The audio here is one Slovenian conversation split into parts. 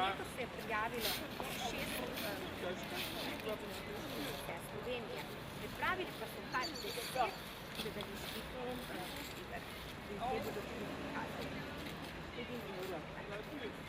Letos se je prijavilo 6 Slovenije. Pripravili pa so kar 10 gledaliških iger. Ljudje bodo tudi prikazali. Tudi mi.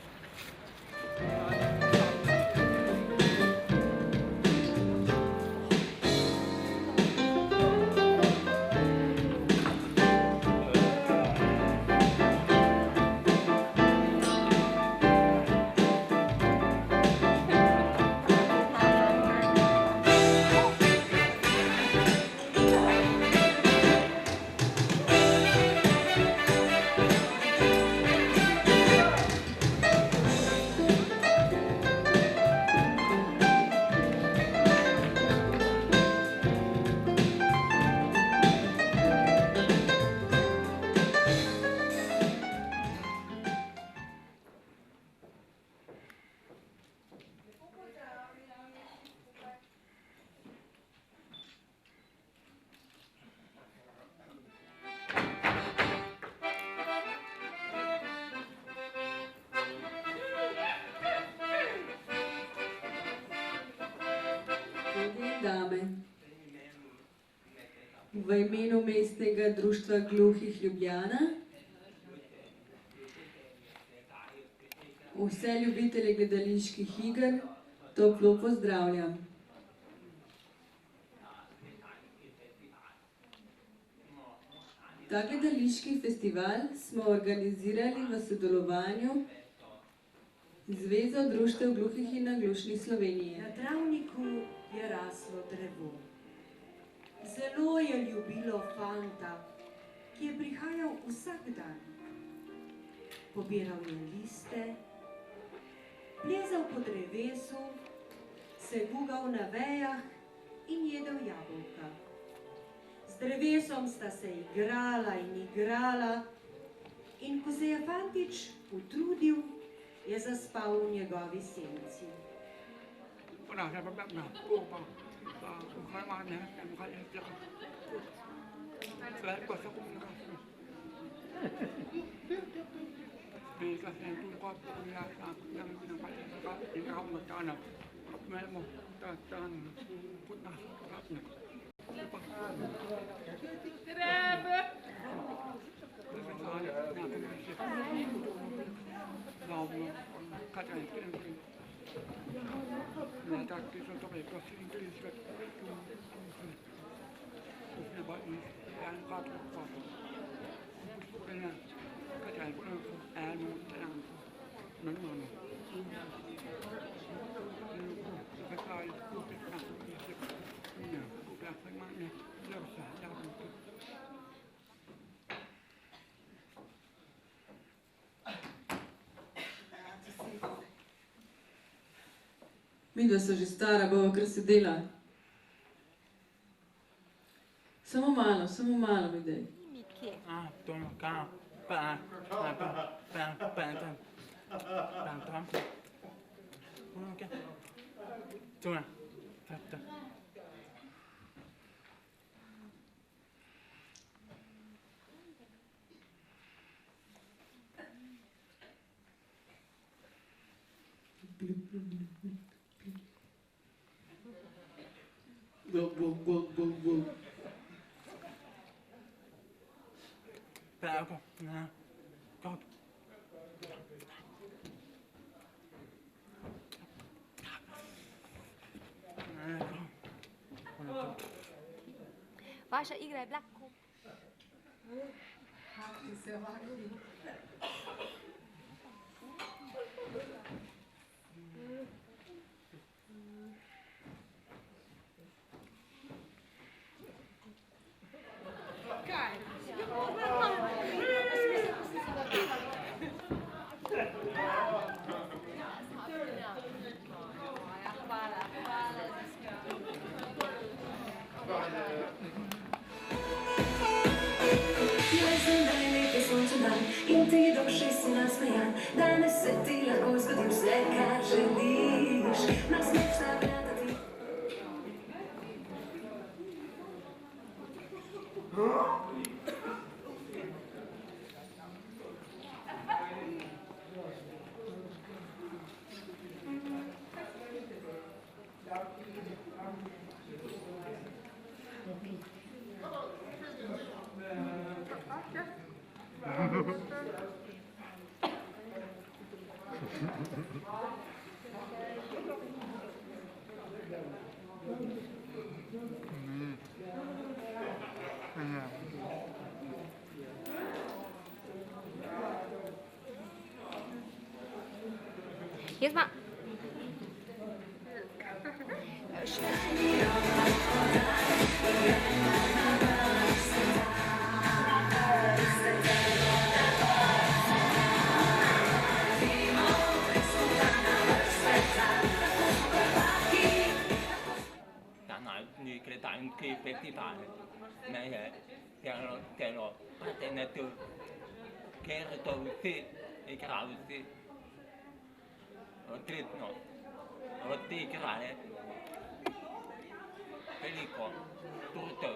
Dame. V imenu Mestnega društva gluhih Ljubljana vse ljubitelje gledaliških iger toplo pozdravljam. Ta gledališki festival smo organizirali v sodelovanju z Zvezo društev gluhih in naglušnih Slovenije. Na travniku je raslo drevo. Zelo je ljubilo fanta, ki je prihajal vsak dan. Pobiral je liste, plezal po drevesu, se gugal na vejah in jedel jabolka. Z drevesom sta se igrala in igrala in ko se je fantič utrudil, je zaspal v njegovi senci. Midva so že stara, bova kar sedela. Samo malo mi daj. Vaša igra je bila kako? In ti do ušes si nasmejan, danes se ti lahko zgodi vse, kar želiš. Nasmeh zagleda ti. Jaz ma... Di cretanti festivali, che lo patenato, che ritorsi e grausi, o tritno, o tigrale, pelico, tutto,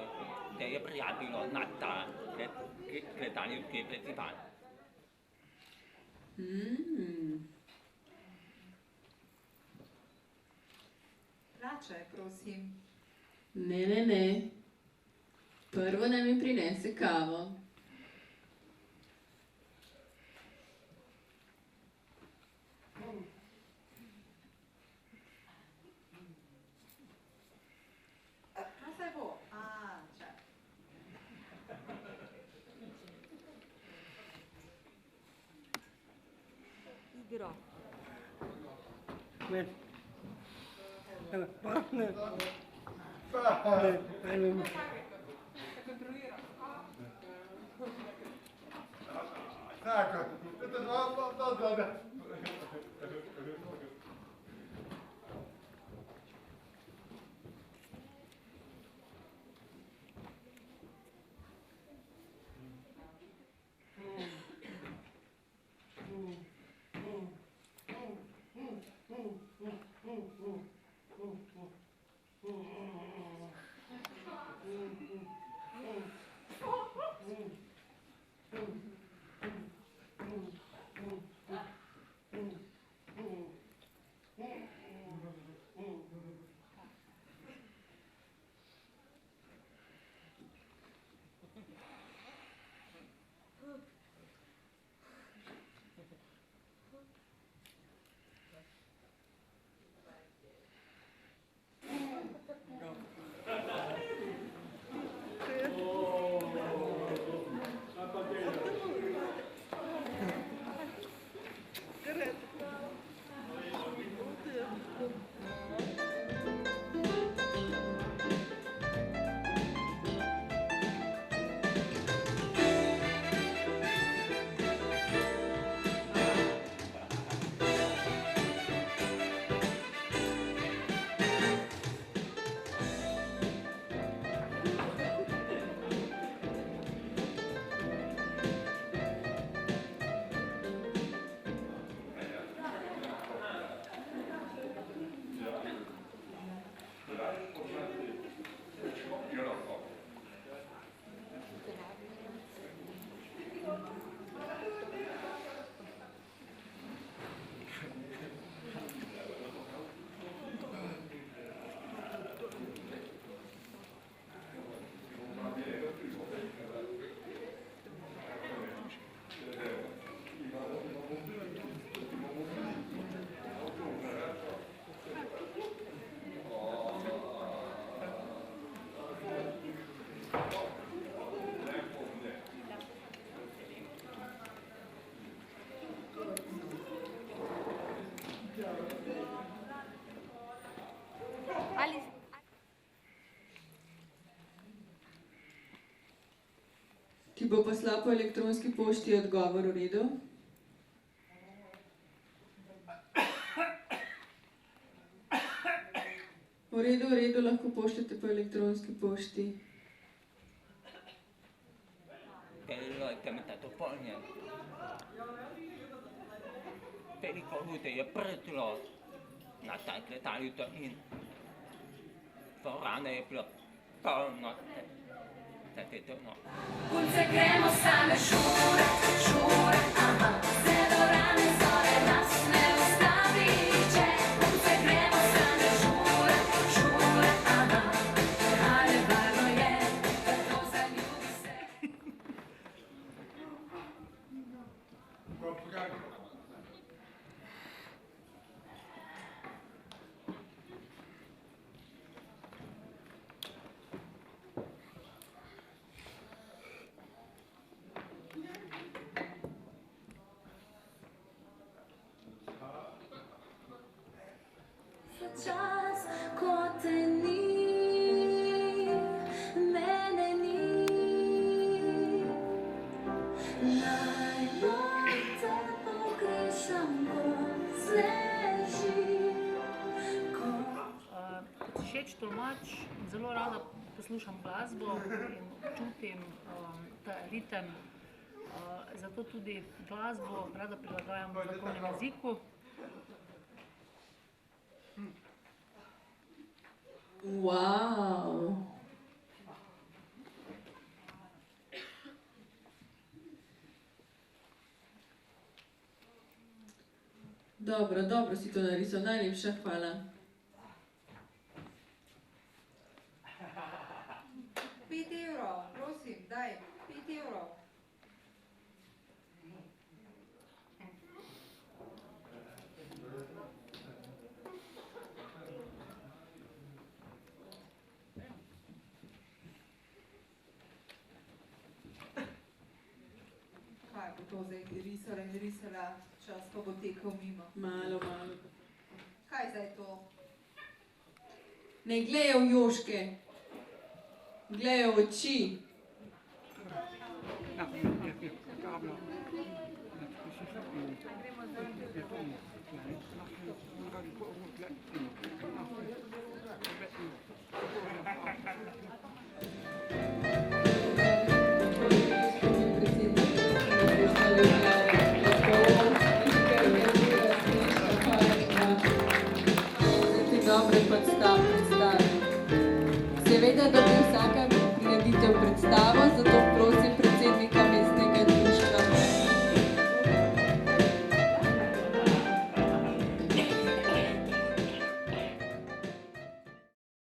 dei priabilo, nata, che tali festivali. Plačaj, prosim. Ne. Prvo naj mi prinese kavo. Kaj se bo? Če. Igro. Tako, to je dobro. Ti bo poslal po elektronski pošti odgovor, v redu? V redu, lahko pošljete po elektronski pošti. Quello è che mi è stato fogna. Per i colute e prezzolo. La taglia tagliata in. Forrane e più. Torno. Punce gremo same šure, aha, se do rane zore nas ne ustavi, če punce gremo same šure, aha, ale varno je, da to zaljubi se. čas, ko te ni, mene ni. Najbolj te pogrešam, ko sneži, ko Kot všeč tolmač, zelo rada poslušam glasbo in čutim ta ritem. Zato tudi glasbo rada prilagajam znakovnemu jeziku. Wow. Dobro, dobro si to narisal, najlepša hvala. 5 evrov, prosim, daj, 5 evrov. Kaj bo to zdaj risala in risala, čas pa bo tekel mimo. Malo, malo. Kaj zdaj to? Ne gledaj v joške, gledaj v oči. Dobre predstave. Seveda, da bi vsaka prireditev predstava